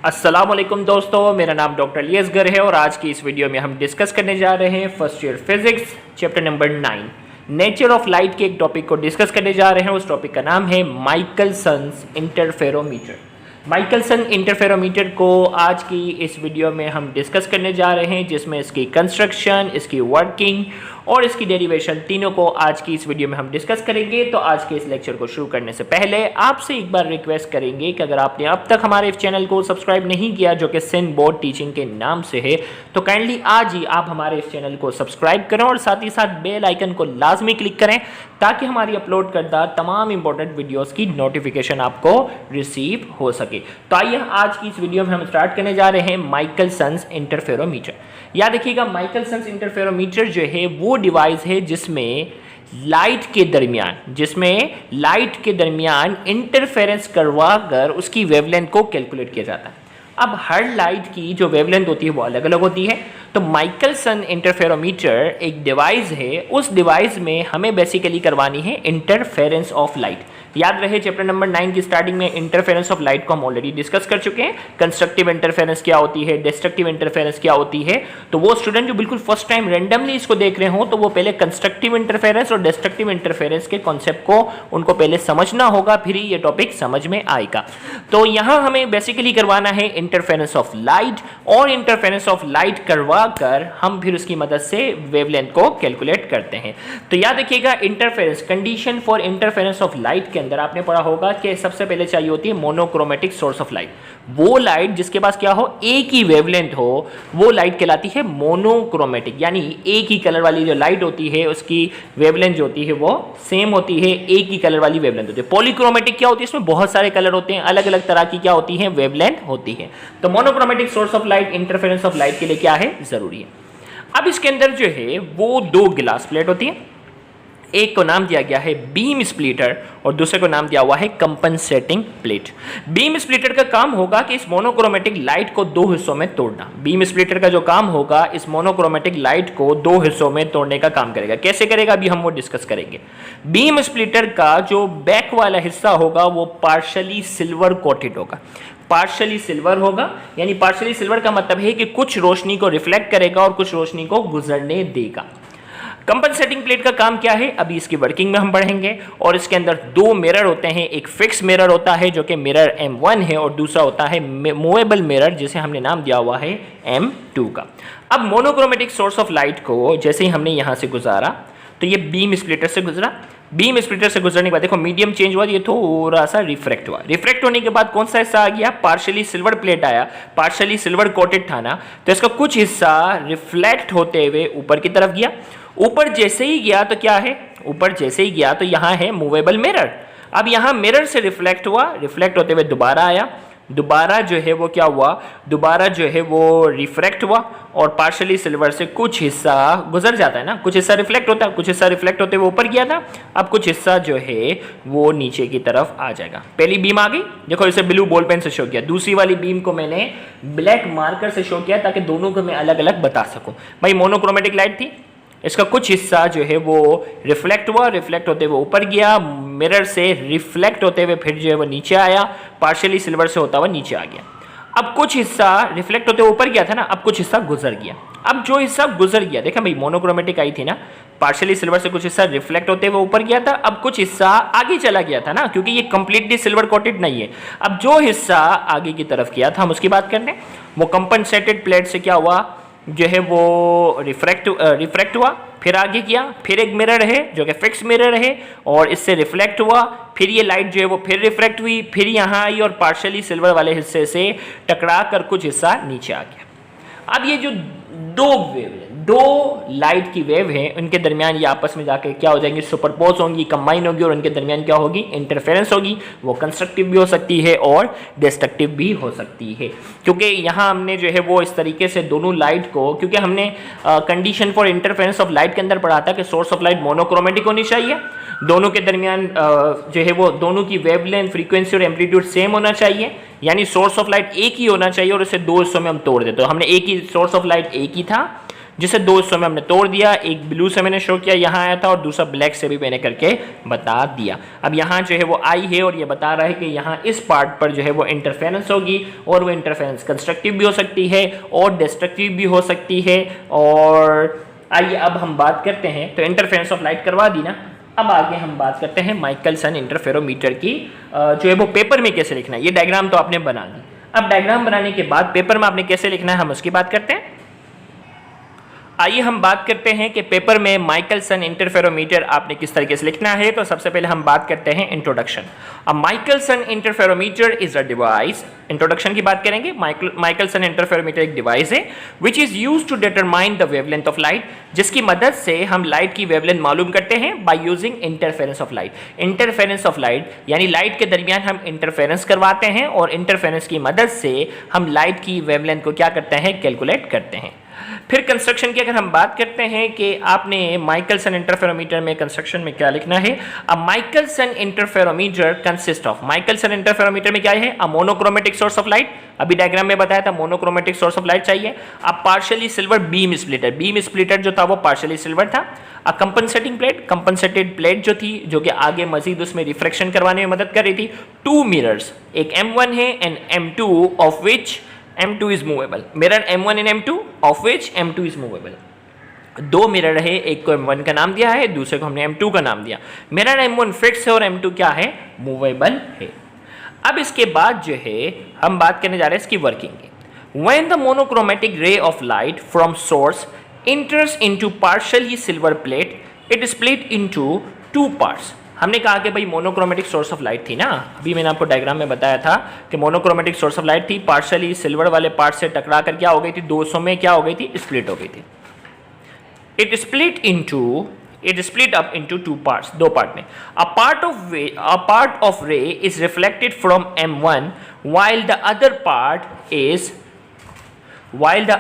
अस्सलामुअलैकुम दोस्तों, मेरा नाम डॉक्टर लियसगर है और आज की इस वीडियो में हम डिस्कस करने जा रहे हैं first year physics chapter number 9 nature of light के एक टॉपिक को डिस्कस करने जा रहे हैं। उस टॉपिक का नाम है माइकलसन्स इंटरफेरोमीटर। माइकलसन इंटरफेरोमीटर को आज की इस वीडियो में हम डिस्कस करने जा रहे हैं, जिसमें इसकी कंस्ट्रक्शन, इसकी वर्किंग और इसकी डेरिवेशन तीनों को आज की इस वीडियो में हम डिस्कस करेंगे। तो आज के इस लेक्चर को शुरू करने से पहले आपसे एक बार रिक्वेस्ट करेंगे कि अगर आपने अब तक हमारे इस चैनल को सब्सक्राइब नहीं किया, जो कि सिंध बोर्ड टीचिंग के नाम से है, तो काइंडली आज ही आप हमारे इस चैनल को सब्सक्राइब करें और साथ ही साथ बेल आइकन को लाजमी क्लिक करें ताकि हमारी अपलोड करदा तमाम इंपॉर्टेंट वीडियोस की नोटिफिकेशन आपको रिसीव हो सके। तो आइए आज की इस वीडियो में हम स्टार्ट करने जा रहे हैं माइकलसन्स इंटरफेरोमीटर। याद रखिएगा, माइकलसन्स इंटरफेरोमीटर जो है वो डिवाइस है जिसमें लाइट के दरमियान इंटरफेरेंस करवाकर उसकी वेवलेंथ को कैलकुलेट किया जाता है। अब हर लाइट की जो वेवलेंथ होती है वो अलग अलग होती है। तो माइकलसन इंटरफेरोमीटर एक डिवाइस है, उस डिवाइस में हमें बेसिकली करवानी है इंटरफेरेंस ऑफ लाइट। याद रहे चैप्टर नंबर 9 की स्टार्टिंग में इंटरफेरेंस ऑफ लाइट को हम ऑलरेडी डिस्कस कर चुके हैं। कंस्ट्रक्टिव इंटरफेरेंस क्या होती है, डिस्ट्रक्टिव इंटरफेरेंस क्या होती है। तो वो स्टूडेंट जो बिल्कुल फर्स्ट टाइम रैंडमली इसको देख रहे हो, तो वो पहले कंस्ट्रक्टिव इंटरफेरेंस और डिस्ट्रक्टिव इंटरफेरेंस के कॉन्सेप्ट को उनको पहले समझना होगा, फिर ही ये टॉपिक समझ में आएगा। तो यहाँ हमें बेसिकली करवाना है इंटरफेरेंस ऑफ लाइट, और इंटरफेरेंस ऑफ लाइट करवा कर हम फिर उसकी मदद से वेवलेंथ को कैलकुलेट करते हैं। तो याद रखिएगा, interference condition for interference of light के अंदर आपने पढ़ा होगा कि सबसे पहले चाहिए होती है मोनोक्रोमेटिक सोर्स ऑफ लाइट। वो लाइट जिसके पास क्या हो, एक ही वेवलेंथ हो, वो लाइट कहलाती है मोनोक्रोमेटिक। यानी एक ही कलर वाली जो लाइट होती है उसकी वेवलेंथ जो होती है वो सेम होती है, एक ही कलर वाली वेवलेंथ होती है। पॉलीक्रोमेटिक क्या होती है, इसमें बहुत सारे कलर होते हैं, अलग अलग तरह की क्या होती है, वेवलेंथ होती है। तो monochromatic source of light interference of light के लिए क्या है, जरूरी है। अब इसके अंदर जो है वो दो गिलास प्लेट होती है, एक को नाम दिया गया है बीम स्प्लिटर और दूसरे को नाम दिया हुआ है कंपनसेटिंग प्लेट। बीम स्प्लिटर का काम होगा कि इस मोनोक्रोमेटिक लाइट को दो हिस्सों में तोड़ना। बीम स्प्लिटर का जो काम होगा इस मोनोक्रोमेटिक लाइट को दो हिस्सों में तोड़ने का काम करेगा। कैसे करेगा अभी हम वो डिस्कस करेंगे। बीम स्प्लिटर का जो बैक वाला हिस्सा होगा वो पार्शली सिल्वर कोटेड होगा। पार्शली सिल्वर होगा, यानी पार्शली सिल्वर का मतलब है कि कुछ रोशनी को रिफ्लेक्ट करेगा और कुछ रोशनी को गुजरने देगा। कंपनसेटिंग प्लेट का काम क्या है, अभी इसकी वर्किंग में हम पढ़ेंगे। और इसके अंदर दो मिरर होते हैं, एक फिक्स मिरर होता है जो कि मिरर M1 है और दूसरा होता है मूवेबल मिरर जिसे हमने नाम दिया हुआ है M2 का। अब मोनोक्रोमेटिक सोर्स ऑफ लाइट को जैसे ही हमने यहाँ से गुजारा तो ये बीम स्प्लिटर से गुजरा। बीम स्प्लिटर से गुजरने के बाद देखो मीडियम चेंज हुआ, ये थोड़ा सा रिफ्रैक्ट हुआ। रिफ्रैक्ट होने के बाद कौन सा हिस्सा आ गया, पार्शली सिल्वर प्लेट आया, पार्शली सिल्वर कोटेड था ना, तो इसका कुछ हिस्सा रिफ्लेक्ट होते हुए ऊपर की तरफ गया। ऊपर जैसे ही गया तो क्या है, ऊपर जैसे ही गया तो यहाँ है मूवेबल मिरर। अब यहाँ मिरर से रिफ्लेक्ट हुआ, रिफ्लेक्ट होते हुए दोबारा आया, दोबारा जो है वो क्या हुआ, दोबारा जो है वो रिफ्रैक्ट हुआ और पार्शली सिल्वर से कुछ हिस्सा गुजर जाता है ना, कुछ हिस्सा रिफ्लेक्ट होता है, कुछ हिस्सा रिफ्लेक्ट होते हुए ऊपर गया था, अब कुछ हिस्सा जो है वो नीचे की तरफ आ जाएगा। पहली बीम आ गई, देखो इसे ब्लू बॉल पेन से शो किया, दूसरी वाली बीम को मैंने ब्लैक मार्कर से शो किया ताकि दोनों को मैं अलग अलग बता सकूं। भाई मोनोक्रोमेटिक लाइट थी, इसका कुछ हिस्सा जो है वो रिफ्लेक्ट हुआ, रिफ्लेक्ट होते हुए ऊपर गया, मिरर से रिफ्लेक्ट होते हुए फिर जो है वो नीचे आया, पार्शियली सिल्वर से होता हुआ नीचे आ गया। अब कुछ हिस्सा रिफ्लेक्ट होते हुए ऊपर गया था ना, अब कुछ हिस्सा गुजर गया। अब जो हिस्सा गुजर गया, देखा भाई मोनोक्रोमेटिक आई थी ना, पार्शियली सिल्वर से कुछ हिस्सा रिफ्लेक्ट होते हुए ऊपर गया था, अब कुछ हिस्सा आगे चला गया था ना, क्योंकि ये कंप्लीटली सिल्वर कोटेड नहीं है। अब जो हिस्सा आगे की तरफ गया था हम उसकी बात करते हैं। वो कंपनसेटेड प्लेट से क्या हुआ, जो है वो रिफ्रैक्ट हुआ, फिर आगे किया, फिर एक मिरर है जो कि फिक्स मिरर है और इससे रिफ्लेक्ट हुआ, फिर ये लाइट जो है वो फिर रिफ्रैक्ट हुई, फिर यहाँ आई और पार्शली सिल्वर वाले हिस्से से टकरा कर कुछ हिस्सा नीचे आ गया। अब ये जो दो लाइट की वेव है उनके दरमियान ये आपस में जाकर क्या हो जाएंगी, सुपरपोज होंगी, कंबाइन होगी और उनके दरमियान क्या होगी, इंटरफेरेंस होगी। वो कंस्ट्रक्टिव भी हो सकती है और डिस्ट्रक्टिव भी हो सकती है, क्योंकि यहाँ हमने जो है वो इस तरीके से दोनों लाइट को, क्योंकि हमने condition for interference of light के अंदर पढ़ा था कि सोर्स ऑफ लाइट मोनोक्रोमेटिक होनी चाहिए, दोनों के दरमियान जो है वो दोनों की वेवलेंथ, फ्रीक्वेंसी और एम्पलीट्यूड सेम होना चाहिए, यानी सोर्स ऑफ लाइट एक ही होना चाहिए और इसे दो हिस्सों में हम तोड़ देते। तो हमने एक ही सोर्स ऑफ लाइट एक ही था, जिसे दो हिस्सों में हमने तोड़ दिया, एक ब्लू से मैंने शो किया यहाँ आया था और दूसरा ब्लैक से भी मैंने करके बता दिया। अब यहाँ जो है वो आई है और ये बता रहा है कि यहाँ इस पार्ट पर जो है वो इंटरफेरेंस होगी और वो इंटरफेरेंस कंस्ट्रक्टिव भी हो सकती है और डिस्ट्रक्टिव भी हो सकती है। और आइए अब हम बात करते हैं, तो इंटरफेरेंस ऑफ लाइट करवा दी ना, अब आगे हम बात करते हैं माइकलसन इंटरफेरोमीटर की जो है वो पेपर में कैसे लिखना है। ये डायग्राम तो आपने बना दी, अब डायग्राम बनाने के बाद पेपर में आपने कैसे लिखना है हम उसकी बात करते हैं। आइए हम बात करते हैं कि पेपर में माइकलसन इंटरफेरोमीटर आपने किस तरीके से लिखना है। तो सबसे पहले हम बात करते हैं introduction. A Michelson interferometer is a device, introduction की बात करेंगे। माइकलसन इंटरफेरोमीटर एक डिवाइस है which is used to determine the wavelength of light, जिसकी मदद से हम लाइट की वेवलेंथ मालूम करते हैं by using interference of light. Interference of light यानी लाइट के दरमियान हम इंटरफेरेंस करवाते हैं और इंटरफेरेंस की मदद से हम लाइट की वेवलेंथ को क्या करते हैं, कैलकुलेट करते हैं। फिर कंस्ट्रक्शन की अगर हम बात करते हैं कि आपने माइकलसन इंटरफेरोमीटर में कंस्ट्रक्शन में क्या लिखना है। Uh Michelson interferometer consist of, Michelson interferometer में क्या है, uh monochromatic source of light, अभी डायग्राम में बताया था मोनोक्रोमेटिक सोर्स ऑफ लाइट चाहिए। अब partially silver beam splitter, beam splitter जो था वो पार्शियली सिल्वर था। Uh compensating plate, compensated plate जो थी जो कि आगे मजीद उसमें रिफ्लेक्शन करवाने में मदद कर रही थी। टू मिरर्स, एक M1 है and M2 of which M2 is movable, mirror M1 and M2 of which M2 is movable। दो मिरर है, एक को M1 का नाम दिया है, दूसरे को हमने M2 का नाम दिया। मिरर M1 फिक्स है और M2 क्या है, मूवेबल है। अब इसके बाद जो है हम बात करने जा रहे हैं इसकी वर्किंग की। When the monochromatic ray of light from source enters into partially silver plate, it is split into two parts। हमने कहा कि भाई मोनोक्रोमेटिक सोर्स ऑफ लाइट थी ना, अभी मैंने आपको डायग्राम में बताया था कि मोनोक्रोमेटिक सोर्स ऑफ लाइट थी, पार्शियली सिल्वर वाले पार्ट से टकरा कर क्या हो गई थी, 200 में क्या हो गई थी, स्प्लिट हो गई थी। It split up into two parts, दो पार्ट में। अ पार्ट ऑफ रे is reflected from M1 while the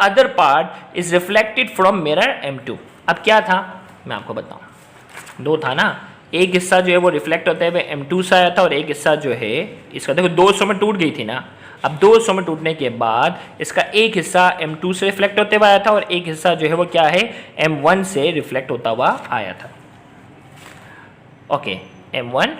other part is reflected from mirror M2। अब क्या था मैं आपको बताऊं, दो था ना, एक हिस्सा जो है वो रिफ्लेक्ट होते हुए M2 से आया था और एक हिस्सा जो है इसका देखो 200 में टूट गई थी ना। अब 200 में टूटने के बाद इसका एक हिस्सा M2 से रिफ्लेक्ट होते हुए आया था और एक हिस्सा जो है वो क्या है, M1 से रिफ्लेक्ट होता हुआ आया था। Okay, M1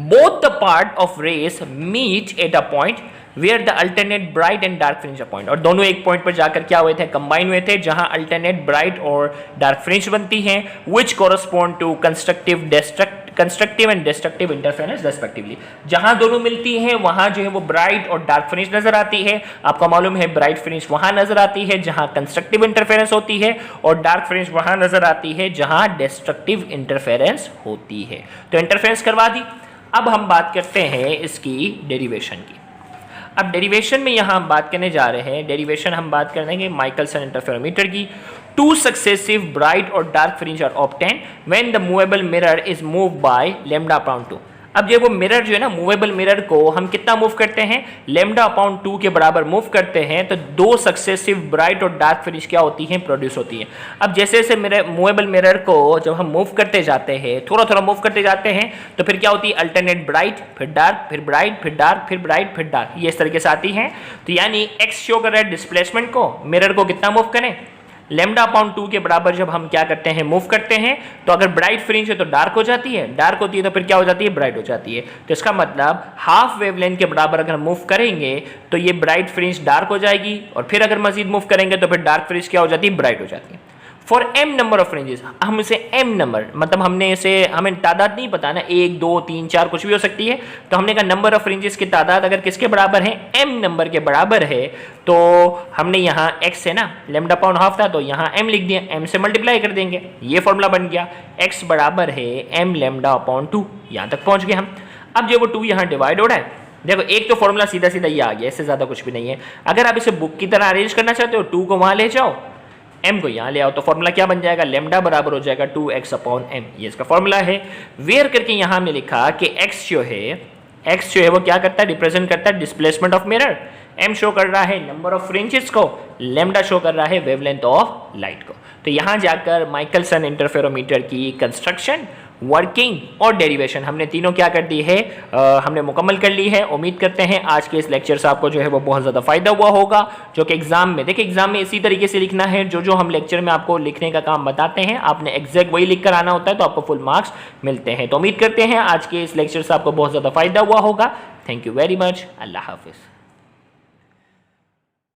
both the part of rays meet at a point where the alternate bright and dark fringe are point, और दोनों एक पॉइंट पर जाकर क्या हुए थे, कंबाइन हुए थे, जहां अल्टरनेट ब्राइट और डार्क फ्रिंज बनती हैं which correspond to constructive and destructive interference respectively. जहां दोनों मिलती हैं वहां जो है वो ब्राइट और डार्क फ्रिंज नजर आती है। आपको मालूम है ब्राइट फ्रिंज वहां नजर आती है जहां कंस्ट्रक्टिव इंटरफेरेंस होती है और डार्क फ्रिंज वहां नजर आती है जहां डिस्ट्रक्टिव इंटरफेरेंस होती है। तो इंटरफेरेंस करवा दी। अब हम बात करते हैं इसकी डेरिवेशन की। अब डेरिवेशन में यहाँ हम बात करने जा रहे हैं, डेरिवेशन हम बात करेंगे माइकलसन इंटरफेरोमीटर की। टू सक्सेसिव ब्राइट और dark fringe are obtain when the movable mirror is move by lambda upon 2। अब ये वो मिरर जो है ना, मूवेबल मिरर को हम कितना मूव करते हैं, लैम्डा अपॉन 2 के बराबर मूव करते हैं, तो दो सक्सेसिव ब्राइट और डार्क फ्रिंज क्या होती हैं, प्रोड्यूस होती है। अब जैसे जैसे मूवेबल मिरर को जब हम मूव करते जाते हैं, थोड़ा थोड़ा मूव करते जाते हैं, तो फिर क्या होती है, अल्टरनेट ब्राइट फिर डार्क फिर ब्राइट फिर डार्क फिर ब्राइट फिर डार्क, ये इस तरीके से आती हैं। तो यानी एक्स शो कर रहा है डिस्प्लेसमेंट को, मिरर को कितना मूव करें, लैम्डा अपॉन 2 के बराबर जब हम क्या करते हैं, मूव करते हैं, तो अगर ब्राइट फ्रिंज है तो डार्क हो जाती है, डार्क होती है तो फिर क्या हो जाती है, ब्राइट हो जाती है। तो इसका मतलब हाफ वेवलेंथ के बराबर अगर हम मूव करेंगे तो ये ब्राइट फ्रिंज डार्क हो जाएगी और फिर अगर मजीद मूव करेंगे तो फिर डार्क फ्रिंज क्या हो जाती है, ब्राइट हो जाती है। For m number of fringes, हम इसे m नंबर मतलब हमें तादाद नहीं पता ना, 1 2 3 4 कुछ भी हो सकती है, तो हमने कहा नंबर ऑफ फ्रिंजेस की तादाद अगर किसके बराबर है, m नंबर के बराबर है, तो हमने यहाँ x है ना, लैम्डा अपॉन हाफ था तो यहाँ m लिख दिया, m से मल्टीप्लाई कर देंगे, ये फॉर्मूला बन गया, x बराबर है m लैम्डा अपॉन 2। यहाँ तक पहुँच गए हम। अब जो वो 2 यहाँ डिवाइड हो रहा है, देखो एक तो फॉर्मूला सीधा सीधा ये आ गया, इससे ज़्यादा कुछ भी नहीं है। अगर आप इसे बुक की तरह अरेंज करना चाहते हो, 2 को वहाँ ले जाओ, m को यहाँ ले आओ, तो फॉर्मूला क्या बन जाएगा, लैम्डा बराबर हो जाएगा 2x अपॉन m, ये इसका फॉर्मूला है। वेयर करके यहाँ हमने लिखा कि x जो है वो क्या करता है, रिप्रेजेंट करता है displacement of mirror, m show कर रहा है नंबर ऑफ फ्रिंजेस को, लैम्डा शो कर रहा है वेवलेंथ ऑफ लाइट को। तो यहाँ जाकर माइकलसन इंटरफेरोमीटर की कंस्ट्रक्शन वर्किंग और डेरिवेशन हमने तीनों क्या कर दी है, हमने मुकम्मल कर ली है। उम्मीद करते हैं आज के इस लेक्चर से आपको जो है वो बहुत ज़्यादा फायदा हुआ होगा, जो कि एग्जाम में देखिए एग्जाम में इसी तरीके से लिखना है, जो हम लेक्चर में आपको लिखने का काम बताते हैं आपने एग्जैक्ट वही लिख कर आना होता है, तो आपको फुल मार्क्स मिलते हैं। तो उम्मीद करते हैं आज के इस लेक्चर से आपको बहुत ज़्यादा फायदा हुआ होगा। Thank you very much. अल्लाह हाफिज़।